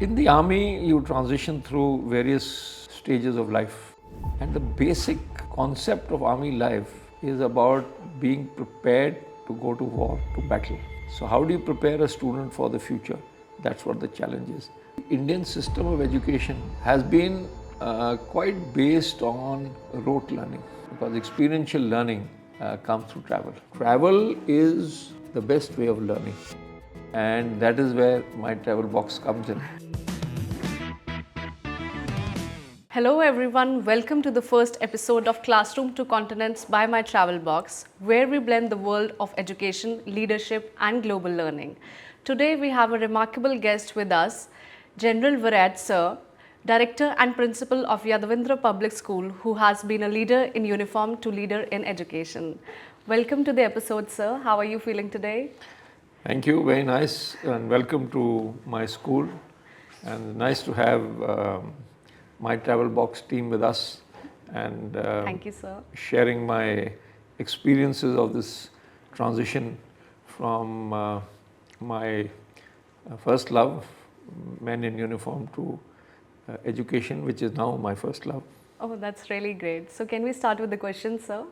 In the army, you transition through various stages of life, and the basic concept of army life is about being prepared to go to war, to battle. So, how do you prepare a student for the future? That's what the challenge is. The Indian system of education has been quite based on rote learning because experiential learning comes through travel. Travel is the best way of learning, and that is where my travel box comes in. Hello everyone, welcome to the first episode of Classroom to Continents by My Travel Box, where we blend the world of education, leadership and global learning. Today we have a remarkable guest with us, General Vad S, Sir, Director and Principal of Yadavindra Public School, who has been a leader in uniform to leader in education. Welcome to the episode, sir. How are you feeling today? Thank you, very nice, and welcome to my school. And nice to have my travel box team with us and Thank you, sir. sharing my experiences of this transition from my first love, men in uniform, to education, which is now my first love. Oh, that's really great. So can we start with the questions, sir?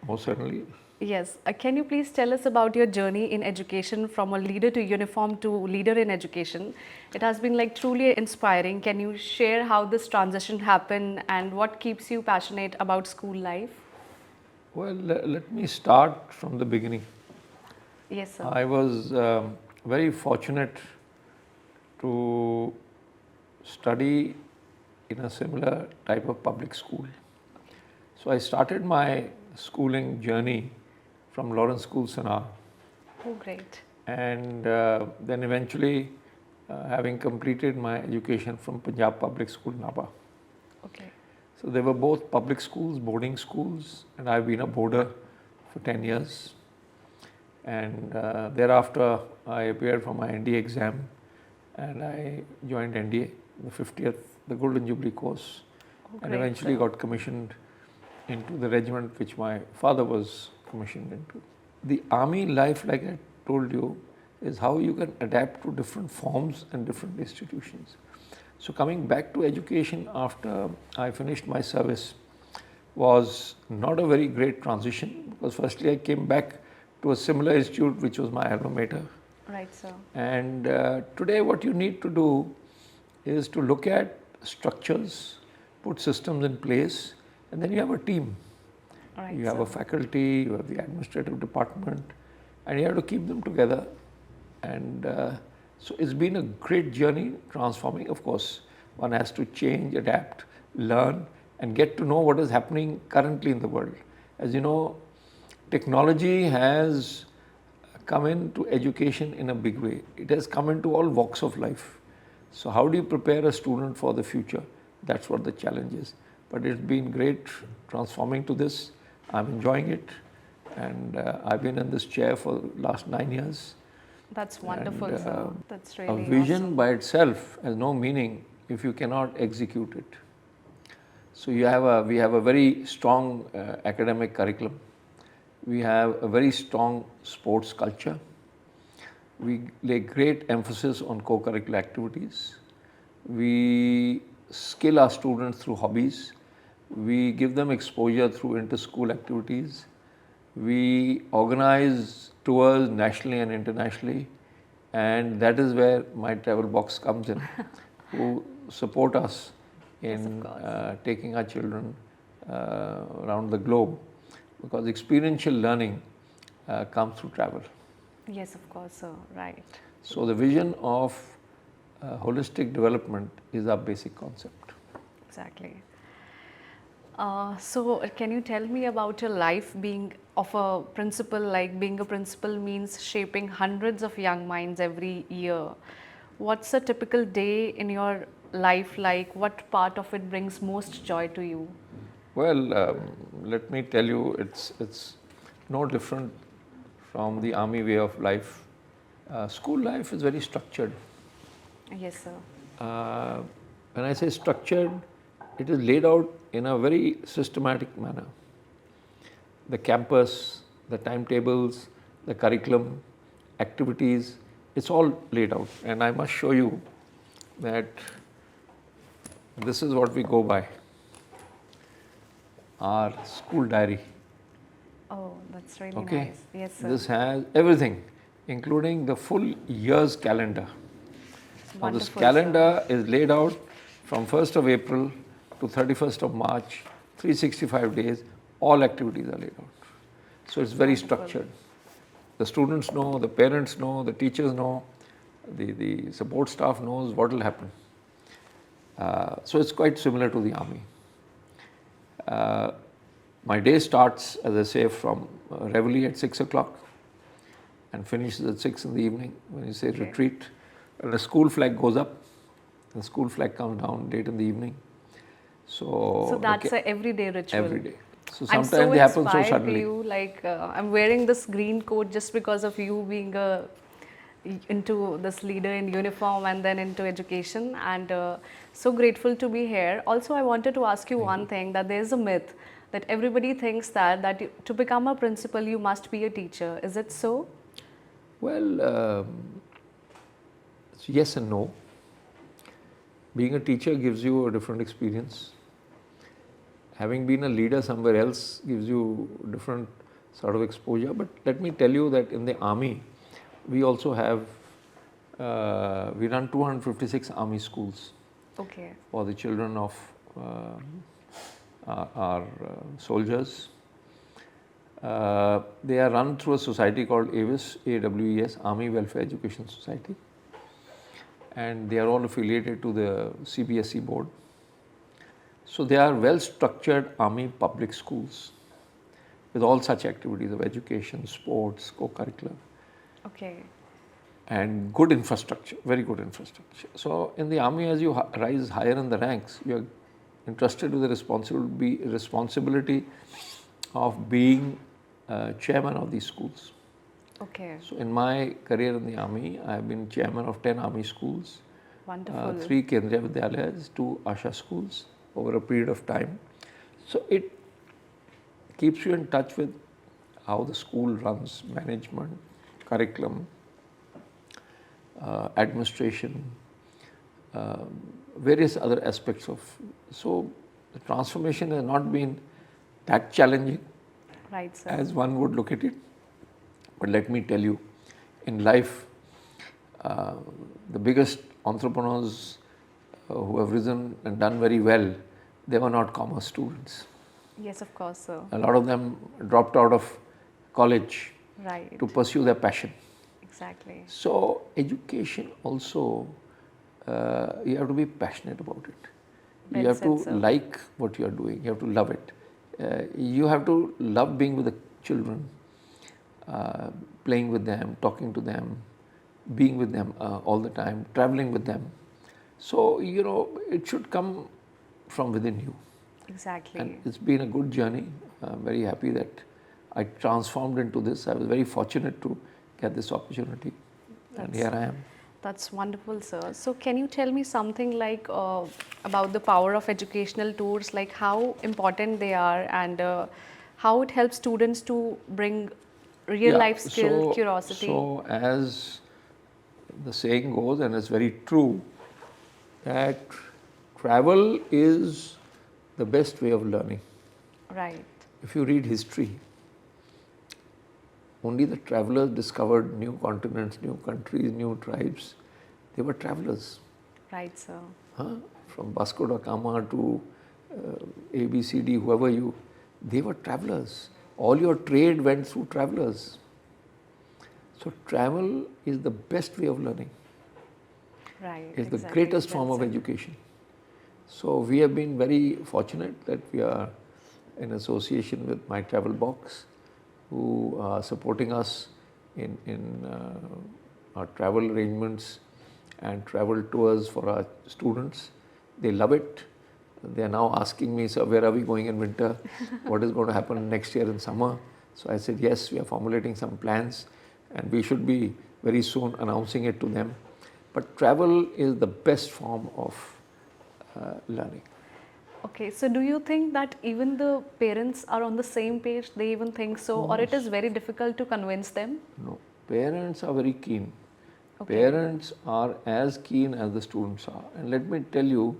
Most certainly. Yes. Can you please tell us about your journey in education from a leader to uniform to leader in education? It has been like truly inspiring. Can you share how this transition happened and what keeps you passionate about school life? Well, let me start from the beginning. Yes, sir. I was very fortunate to study in a similar type of public school. So I started my schooling journey from Lawrence School, Sanar, Oh, great. and then eventually having completed my education from Punjab Public School, Naba. Okay. So they were both public schools, boarding schools, and I've been a boarder for 10 years. And thereafter, I appeared for my NDA exam and I joined NDA, the 50th, the Golden Jubilee course, Oh, and great, eventually sir. got commissioned into the regiment which my father was commissioned into. The army life, like I told you, is how you can adapt to different forms and different institutions. So coming back to education after I finished my service was not a very great transition because firstly I came back to a similar institute which was my alma mater. Right, sir. And today what you need to do is to look at structures, put systems in place, and then you have a team. Right, You have sir. a faculty, you have the administrative department, and you have to keep them together. And so it's been a great journey transforming. Of course, one has to change, adapt, learn, and get to know what is happening currently in the world. As you know, technology has come into education in a big way. It has come into all walks of life. So how do you prepare a student for the future? That's what the challenge is. But it's been great transforming to this. I'm enjoying it. And I've been in this chair for the last 9 years. That's wonderful, And, sir. That's A really vision awesome. by itself has no meaning if you cannot execute it. So we have a very strong academic curriculum. We have a very strong sports culture. We lay great emphasis on co-curricular activities. We skill our students through hobbies. We give them exposure through inter-school activities. We organize tours nationally and internationally, and that is where my travel box comes in, who support us Yes, of in course. taking our children around the globe, because experiential learning comes through travel. Yes, of course, sir. Right. So the vision of holistic development is our basic concept. Exactly. So, can you tell me about your life being of a principal? Like being a principal means shaping hundreds of young minds every year. What's a typical day in your life like? What part of it brings most joy to you? Well, let me tell you, it's no different from the army way of life. School life is very structured. Yes, sir. Uh, when I say structured, it is laid out in a very systematic manner. The campus, the timetables, the curriculum, activities, it's all laid out. And I must show you that this is what we go by, our school diary. Oh, that's really Okay. nice. Yes, sir. This has everything, including the full year's calendar. Now this Wonderful, calendar is laid out from 1st of April to 31st of March, 365 days, all activities are laid out. So it's very structured. The students know, the parents know, the teachers know, the support staff knows what will happen. So it's quite similar to the army. My day starts, as I say, from reveille at 6 o'clock and finishes at 6 in the evening when you say retreat. And the school flag goes up, the school flag comes down late in the evening. So that's a everyday ritual. Every day. So I'm sometimes so they happen so inspired to suddenly. you. Like I'm wearing this green coat just because of you being into this leader in uniform and then into education, and so grateful to be here. Also, I wanted to ask you one thing, that there is a myth that everybody thinks that to become a principal you must be a teacher. Is it so? Well, yes and no. Being a teacher gives you a different experience. Having been a leader somewhere else gives you different sort of exposure. But let me tell you that in the army, we also have, we run 256 army schools Okay. for the children of our soldiers. They are run through a society called AWES, AWES, Army Welfare Education Society. And they are all affiliated to the CBSE board. So they are well structured army public schools with all such activities of education, sports, co-curricular, Okay. and good infrastructure, very good infrastructure. So in the army, as you rise higher in the ranks, you are entrusted with the responsibility of being chairman of these schools. Okay. So in my career in the army, I have been chairman of 10 army schools, Wonderful. 3 Kendriya Vidyalayas, 2 Asha schools over a period of time. So it keeps you in touch with how the school runs, management, curriculum, administration, various other aspects of. So the transformation has not been that challenging Right, sir. as one would look at it. But let me tell you, in life, the biggest entrepreneurs who have risen and done very well, they were not commerce students. Yes, of course, sir. A lot of them dropped out of college Right. to pursue their passion. Exactly. So education also, you have to be passionate about it. Well You have said, to sir. like what you are doing. You have to love it. You have to love being with the children, playing with them, talking to them, being with them all the time, traveling with them. So, you know, it should come from within you. Exactly. And it's been a good journey. I'm very happy that I transformed into this. I was very fortunate to get this opportunity. And here I am. That's wonderful, sir. So, can you tell me something like about the power of educational tours, like how important they are and how it helps students to bring real life skill, curiosity? So, as the saying goes, and it's very true, that travel is the best way of learning. Right. If you read history, only the travelers discovered new continents, new countries, new tribes. They were travelers. Right, sir. From Vasco da Gama to ABCD, whoever you, they were travelers. All your trade went through travelers. So travel is the best way of learning. Right. It's the exactly. greatest form Well of said. education. So we have been very fortunate that we are in association with My Travel Box, who are supporting us in our travel arrangements and travel tours for our students. They love it. They are now asking me, so where are we going in winter? What is going to happen next year in summer? So I said, yes, we are formulating some plans and we should be very soon announcing it to them. But travel is the best form of learning. Okay, so do you think that even the parents are on the same page? They even think so, or it is very difficult to convince them? No, parents are very keen Okay. Parents are as keen as the students are. And let me tell you,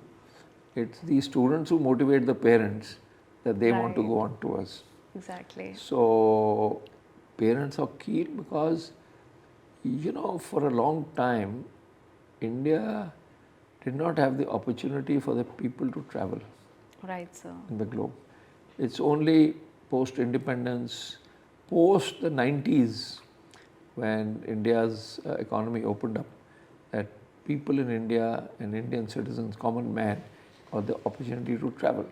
it's the students who motivate the parents that they want to Right. go on tours. Exactly. So parents are keen because, for a long time, India did not have the opportunity for the people to travel Right, sir. in the globe. It's only post independence, post the 90s, when India's economy opened up, that people in India and Indian citizens, common man, got the opportunity to travel.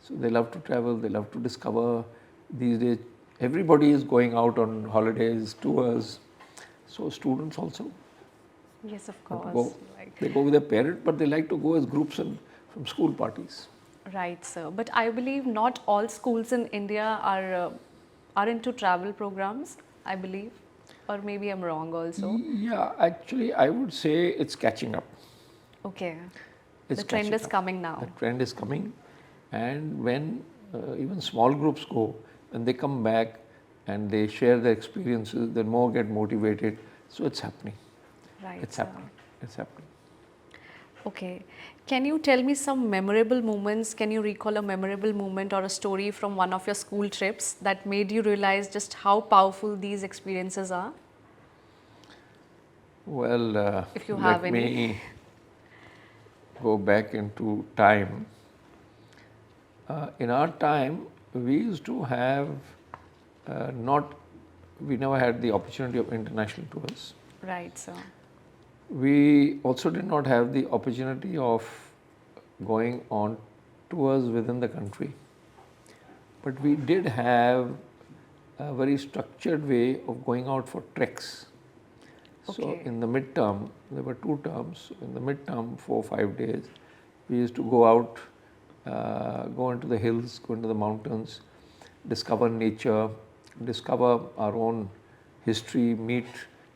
So they love to travel, they love to discover. These days, everybody is going out on holidays, tours. So students also Yes, of want to course. go. Like, They go with their parent, but they like to go as groups and from school parties. right, sir. But I believe not all schools in India are into travel programs, I believe. Or maybe I'm wrong also. Yeah, actually, I would say it's catching up. Okay. It's The trend catching is up. coming The now. trend is coming, and when even small groups go, when they come back and they share their experiences, then more get motivated. So it's happening. Right, It's sir. happening. It's happening. Okay. Can you tell me some memorable moments? Can you recall a memorable moment or a story from one of your school trips that made you realize just how powerful these experiences are? Well, If you have let any. me go back into time. In our time, we used to have we never had the opportunity of international tours. Right, sir. We also did not have the opportunity of going on tours within the country. But we did have a very structured way of going out for treks. So Okay. in the midterm, there were 2 terms. In the midterm, 4 or 5 days, we used to go out, go into the hills, go into the mountains, discover nature, discover our own history, meet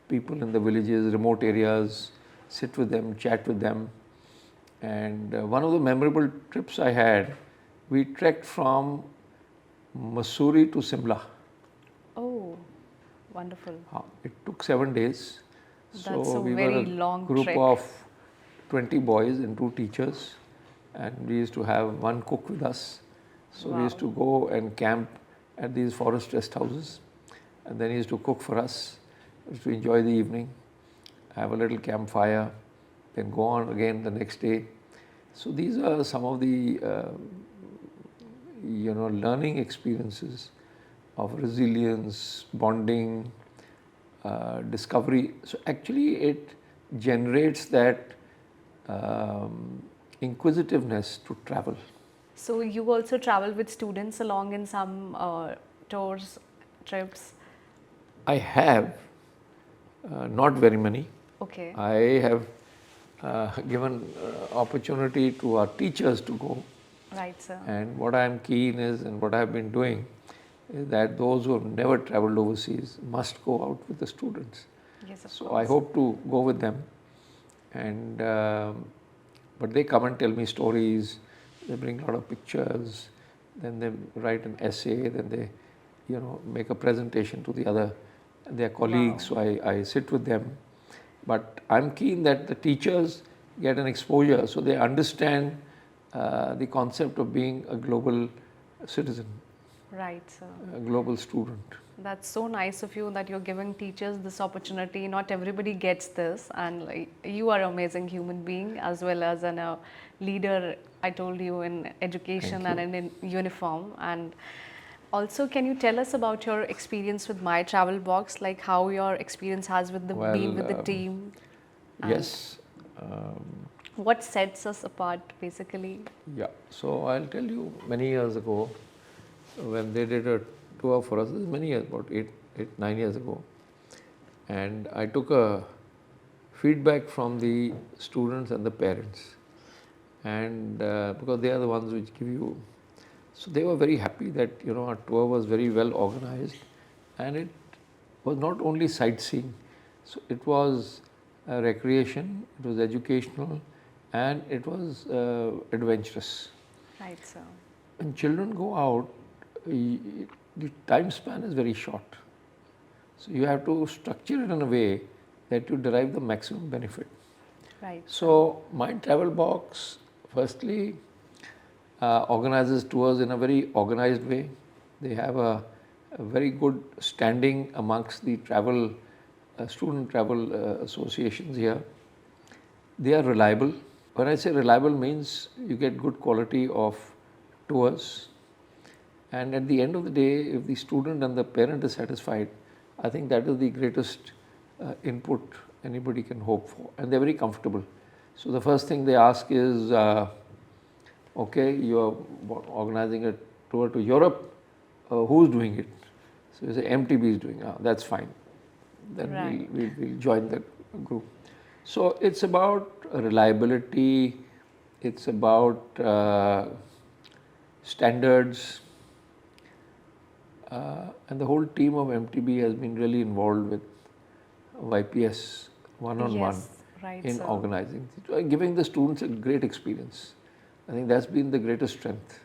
people in the villages, remote areas, sit with them, chat with them. And one of the memorable trips I had, we trekked from Mussoorie to Simla. Oh, wonderful. It took 7 days. That's So a we were a very long group trek. of 20 boys and 2 teachers, and we used to have one cook with us. So we used Wow. to go and camp at these forest rest houses, and then he used to cook for us. We used to enjoy the evening, have a little campfire, then go on again the next day. So these are some of the learning experiences of resilience, bonding, discovery. So actually, it generates that inquisitiveness to travel. So you also travel with students along in some tours, trips? I have not very many. Okay. I have given opportunity to our teachers to go, Right, sir. and what I am keen is, and what I have been doing, is that those who have never traveled overseas must go out with the students. Yes, of So I course. hope to go with them, and but they come and tell me stories. They bring a lot of pictures. Then they write an essay. Then they, make a presentation to the other their colleagues. Wow. So I sit with them. But I'm keen that the teachers get an exposure so they understand the concept of being a global citizen, Right, sir. a global student. That's so nice of you that you're giving teachers this opportunity. Not everybody gets this, and like, you are an amazing human being as well as a leader. I told you in education Thank and you. in uniform. And also, can you tell us about your experience with My Travel Box? Like how your experience has with the being with the Well, team, and yes. Um, what sets us apart, basically. yeah. So I'll tell you, many years ago, when they did a tour for us, this is many years, about 9 years ago, and I took a feedback from the students and the parents, and because they are the ones which give you, so they were very happy that our tour was very well organized, and it was not only sightseeing, so it was recreation, it was educational, and it was adventurous. Right, sir. When children go out, the time span is very short. So you have to structure it in a way that you derive the maximum benefit. Right. So my travel box firstly organizes tours in a very organized way. They have a very good standing amongst the travel student travel associations here. They are reliable. When I say reliable means you get good quality of tours, and at the end of the day, if the student and the parent is satisfied, I think that is the greatest input anybody can hope for, and they're very comfortable. So the first thing they ask is, okay, you are organizing a tour to Europe, who's doing it? So you say MTB is doing it, that's fine. Then Right. we'll join the group. So it's about reliability, it's about standards, and the whole team of MTB has been really involved with YPS one-on-one Yes, right, in sir. organizing, giving the students a great experience. I think that's been the greatest strength.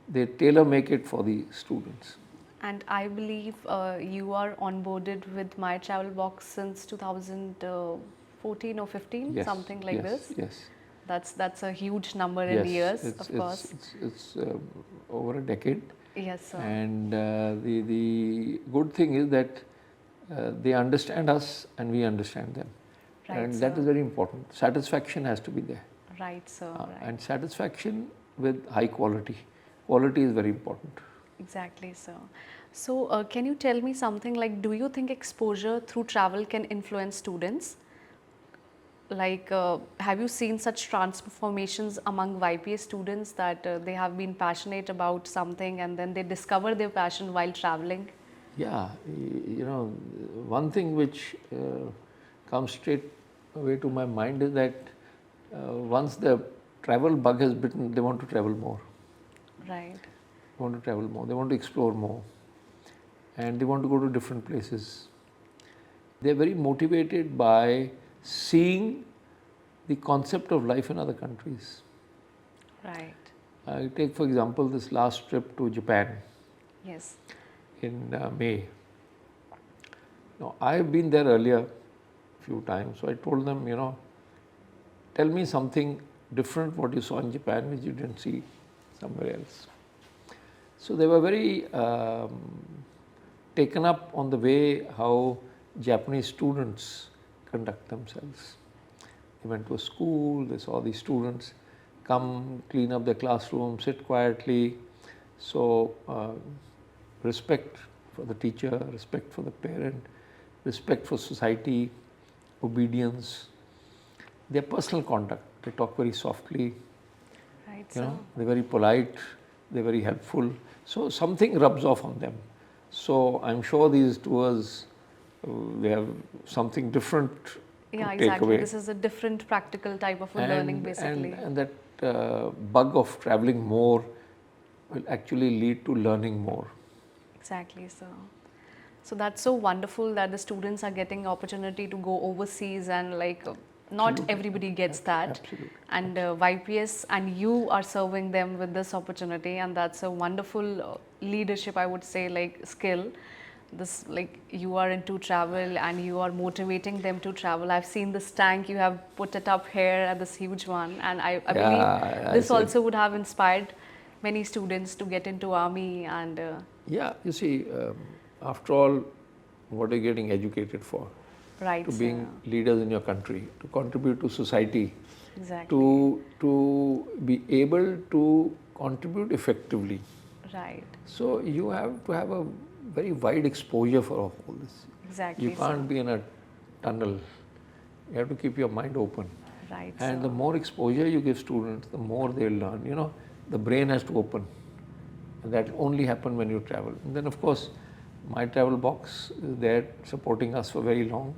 They tailor make it for the students. And I believe you are onboarded with My Travel Box since 2014 or 15, Yes, something like yes, this. Yes. That's a huge number in years, it's, of course. It's over a decade. Yes, sir. And the good thing is that they understand us and we understand them. Right, And that sir. is very important. Satisfaction has to be there. Right, sir. Right. And satisfaction with high quality. Quality is very important. Exactly, sir. So, can you tell me something like, do you think exposure through travel can influence students? Like, have you seen such transformations among YPS students that they have been passionate about something and then they discover their passion while traveling? Yeah, you know, one thing which comes straight away to my mind is that once the travel bug has bitten, they want to travel more. Right. They want to travel more, they want to explore more, and they want to go to different places. They're very motivated by seeing the concept of life in other countries. Right. I take, for example, this last trip to Japan Yes. in May. Now, I've been there earlier a few times, so I told them, you know, tell me something different what you saw in Japan which you didn't see somewhere else. So they were very taken up on the way how Japanese students conduct themselves. They went to a school, they saw these students come, clean up their classroom, sit quietly. So respect for the teacher, respect for the parent, respect for society, obedience. Their personal conduct, they talk very softly, Right, you sir. know, they're very polite, they're very helpful. So something rubs off on them. So I'm sure these tours, they have something different Yeah, to take exactly. away. This is a different practical type of a learning, basically. And that bug of traveling more will actually lead to learning more. Exactly, sir. So that's so wonderful that the students are getting opportunity to go overseas and like not Absolutely. everybody gets that. Absolutely. And YPS and you are serving them with this opportunity, and that's a wonderful leadership, I would say, like skill. This like you are into travel and you are motivating them to travel. I've seen this tank you have put it up here at this huge one, and I Yeah, believe this I said- also would have inspired many students to get into army and Yeah, you see, after all, what are you getting educated for? right, To sir. being leaders in your country, to contribute to society, Exactly. to be able to contribute effectively. Right. So you have to have a very wide exposure for all this. Exactly. You can't be in a tunnel. You have to keep your mind open. Sir. Right. And sir. the more exposure you give students, the more they'll learn. You know, the brain has to open. And that only happen when you travel. And then of course, My Travel Box is there supporting us for very long.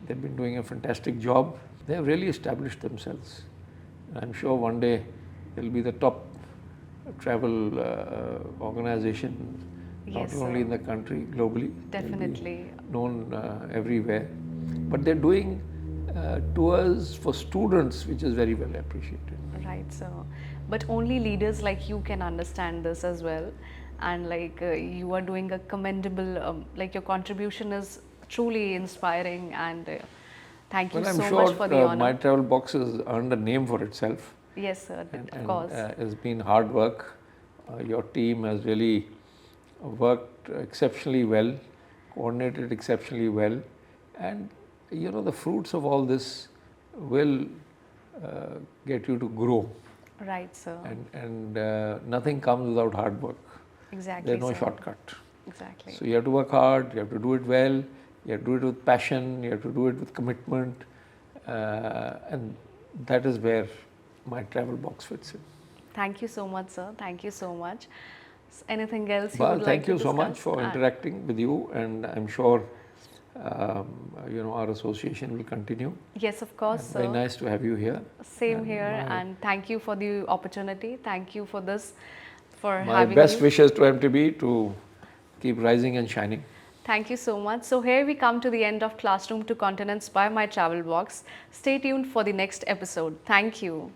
They've been doing a fantastic job. They have really established themselves. I'm sure one day they'll be the top travel organization, not Yes, only sir. in the country, globally. They'll be Definitely. known everywhere. But they're doing tours for students, which is very well appreciated. Right, sir. But only leaders like you can understand this as well. And like you are doing a commendable, like your contribution is truly inspiring and Thank you Well, I'm so sure much for the honor. my travel box has earned a name for itself. Yes, sir, And, of course. it's been hard work. Your team has really worked exceptionally well, coordinated exceptionally well, and the fruits of all this will get you to grow. Right, sir. And nothing comes without hard work. Exactly, There's no sir. shortcut. Exactly. So you have to work hard. You have to do it well. You have to do it with passion. You have to do it with commitment, and that is where my travel box fits in. Thank you so much, sir. Thank you so much. Anything else you Well, would like thank to you so much discuss? for interacting with you, and I'm sure our association will continue. Yes, of course, And sir. very nice to have you here. Same And here, and thank you for the opportunity. Thank you for this, for My having best you. wishes to MTB to keep rising and shining. Thank you so much. So here we come to the end of Classroom to Continents by My Travel Box. Stay tuned for the next episode. Thank you.